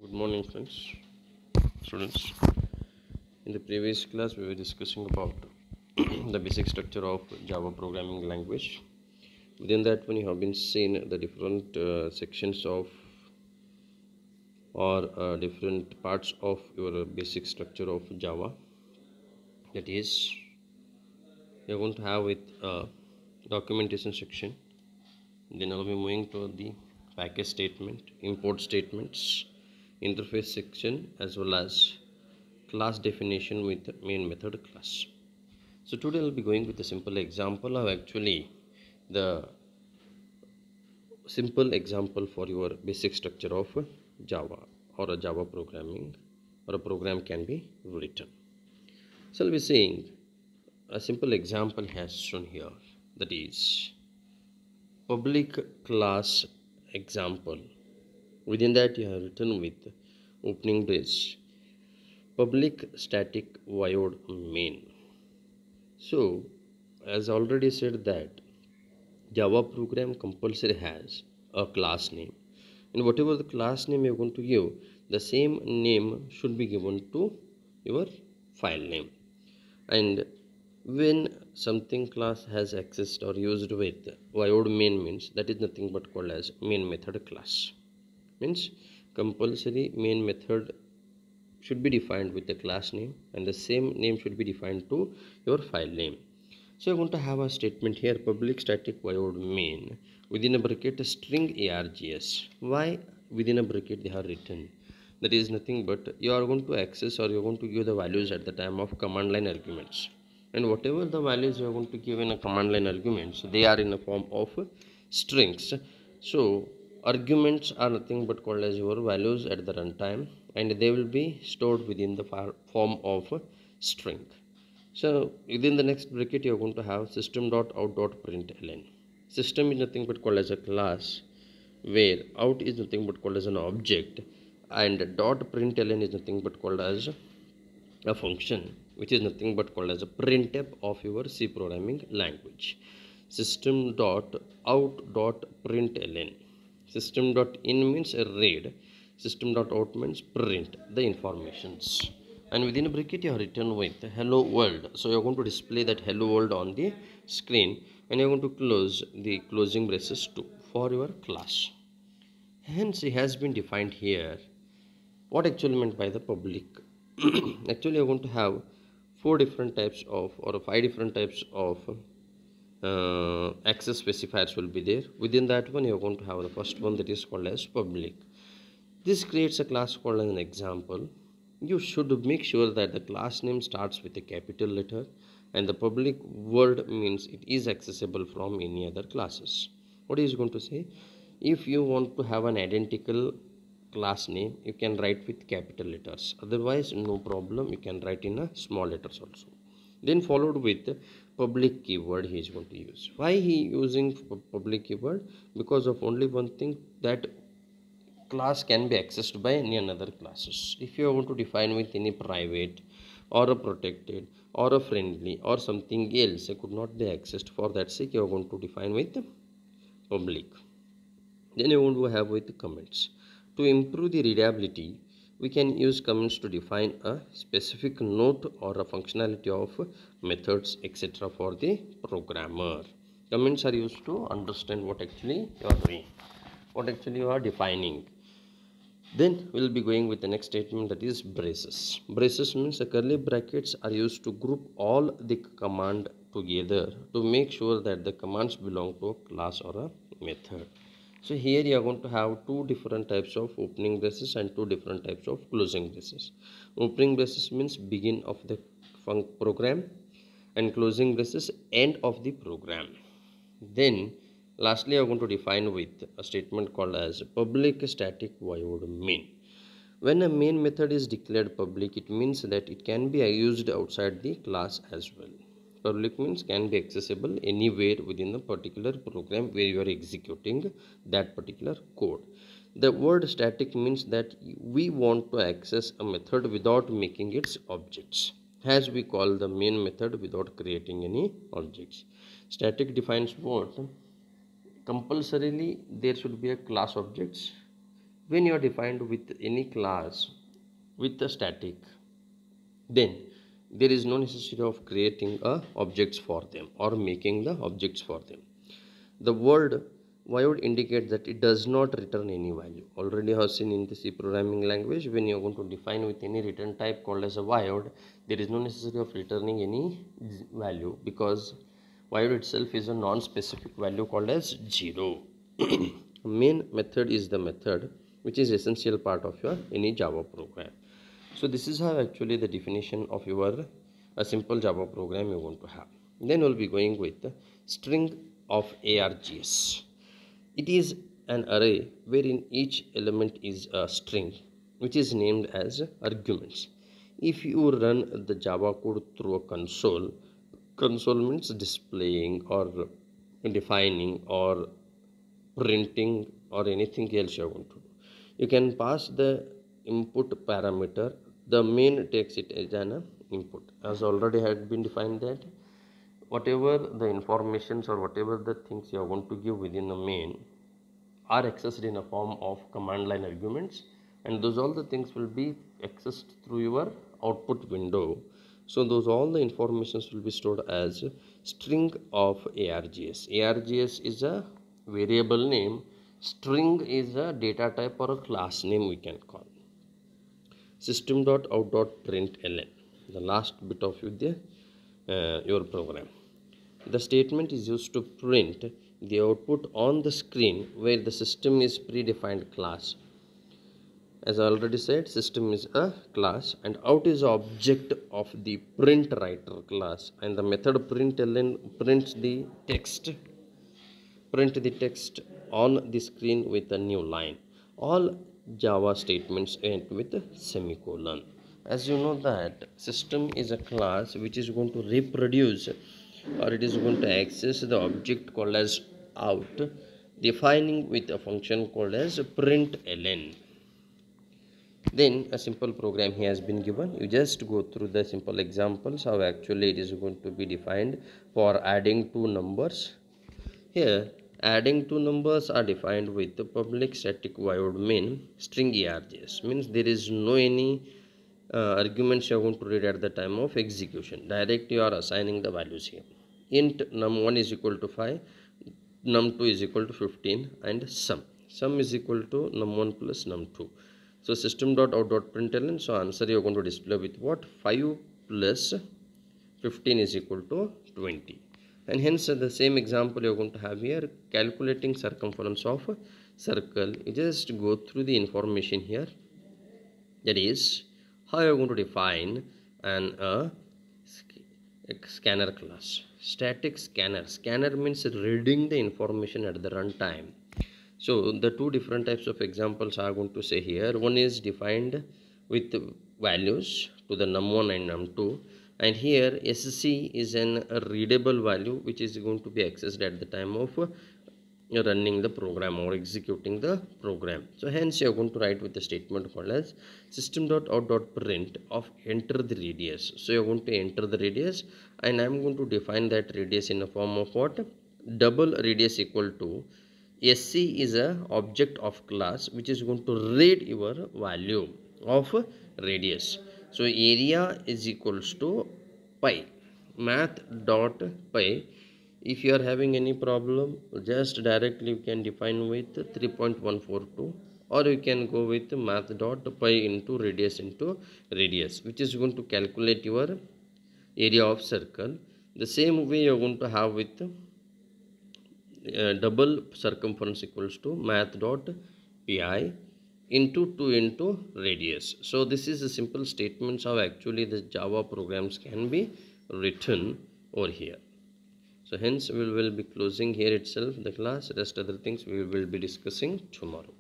Good morning, friends, students. In the previous class, we were discussing about the basic structure of Java programming language. Within that one, you have been seen the different sections of or different parts of your basic structure of Java. That is, you're going to have with documentation section. Then I'll be moving to the package statement, import statements, interface section, as well as class definition with main method class. So today I'll be going with a simple example of actually the simple example for your basic structure of Java or a Java programming or a program can be written. So I'll be saying a simple example has shown here, that is public class example. Within that you have written with opening brace public static void main. So as already said that Java program compulsory has a class name, and whatever the class name you're going to give, the same name should be given to your file name. And when something class has accessed or used with void main means that is nothing but called as main method class. Means compulsory main method should be defined with the class name, and the same name should be defined to your file name. So you're going to have a statement here, public static void main within a bracket string args. Why within a bracket they are written? That is nothing but you are going to access or you're going to give the values at the time of command line arguments, and whatever the values you are going to give in a command line arguments, they are in a form of strings. So arguments are nothing but called as your values at the runtime, and they will be stored within the form of string. So within the next bracket, you're going to have system.out.println. System is nothing but called as a class, where out is nothing but called as an object, and dot println is nothing but called as a function, which is nothing but called as a printf of your C programming language. System.out.println. System.in means read. System.out means print the informations, and within a bracket you have written with hello world. So you're going to display that hello world on the screen, and you're going to close the closing braces too for your class. Hence it has been defined here what actually meant by the public. Actually you're going to have four different types of or five different types of access specifiers will be there. Within that one you're going to have the first one, that is called as public. This creates a class called as an example. You should make sure that the class name starts with a capital letter, and the public word means it is accessible from any other classes. What is going to say? If you want to have an identical class name, you can write with capital letters. Otherwise, no problem. You can write in a small letters also. Then followed with public keyword he is going to use. Why he using public keyword? Because of only one thing, that class can be accessed by any another classes. If you want to define with any private or a protected or a friendly or something else, it could not be accessed. For that sake you are going to define with public. Then you want to have with comments. To improve the readability, we can use comments to define a specific note or a functionality of methods, etc. for the programmer. Comments are used to understand what actually you are doing, what actually you are defining. Then we'll be going with the next statement, that is braces. Braces means the curly brackets are used to group all the command together to make sure that the commands belong to a class or a method. So here you are going to have two different types of opening braces and two different types of closing braces. Opening braces means begin of the program, and closing braces end of the program. Then lastly I am going to define with a statement called as public static void main. When a main method is declared public, it means that it can be used outside the class as well. Public means can be accessible anywhere within the particular program where you are executing that particular code. The word static means that we want to access a method without making its objects, as we call the main method without creating any objects. Static defines what? Compulsorily there should be a class objects, When you are defined with any class with a static, then there is no necessity of creating objects for them or making the objects for them. The word void indicates that it does not return any value. Already have seen in the C programming language, when you are going to define with any return type called as a void, there is no necessity of returning any value, because void itself is a non-specific value called as 0. Main method is the method which is essential part of your any Java program. So this is how actually the definition of your a simple Java program you want to have. Then we'll be going with the string of args. It is an array wherein each element is a string which is named as arguments. If you run the Java code through a console means displaying or defining or printing or anything else you want to do. You can pass the input parameter. The main takes it as an input, as already had been defined that whatever the informations or whatever the things you are going to give within the main are accessed in a form of command line arguments, and those all the things will be accessed through your output window. So those all the informations will be stored as string of args. Args is a variable name, string is a data type or a class name we can call. System.out.println, the last bit of your program. The statement is used to print the output on the screen where the system is predefined class. As I already said, system is a class and out is object of the print writer class, and the method println prints the text on the screen with a new line. All Java statements end with a semicolon. As you know that system is a class which is going to reproduce or it is going to access the object called as out, defining with a function called as println. Then a simple program here has been given. You just go through the simple examples how actually it is going to be defined for adding two numbers. Here adding two numbers are defined with the public static void main string args, means there is no any arguments you are going to read at the time of execution. Direct you are assigning the values here. Int num1 is equal to 5, num2 is equal to 15, and sum is equal to num1 plus num2. So system.out.println, so answer you are going to display with what? 5 plus 15 is equal to 20. And hence the same example you are going to have here, calculating circumference of a circle. You just go through the information here, that is how you are going to define an scanner class. Static scanner means reading the information at the runtime. So the two different types of examples are going to say here. One is defined with values to the num1 and num2, and here sc is a readable value which is going to be accessed at the time of running the program or executing the program. So hence you are going to write with the statement called as system.out.print of enter the radius. So you are going to enter the radius, and I am going to define that radius in the form of what? Double radius equal to sc is a object of class which is going to read your value of radius. So area is equals to pi, math.pi. If you are having any problem, just directly you can define with 3.142, or you can go with math.pi into radius, which is going to calculate your area of circle. The same way you are going to have with double circumference equals to math.pi into 2 into radius. So this is a simple statements how actually the Java programs can be written over here. So hence we will be closing here itself the class. Rest other things we will be discussing tomorrow.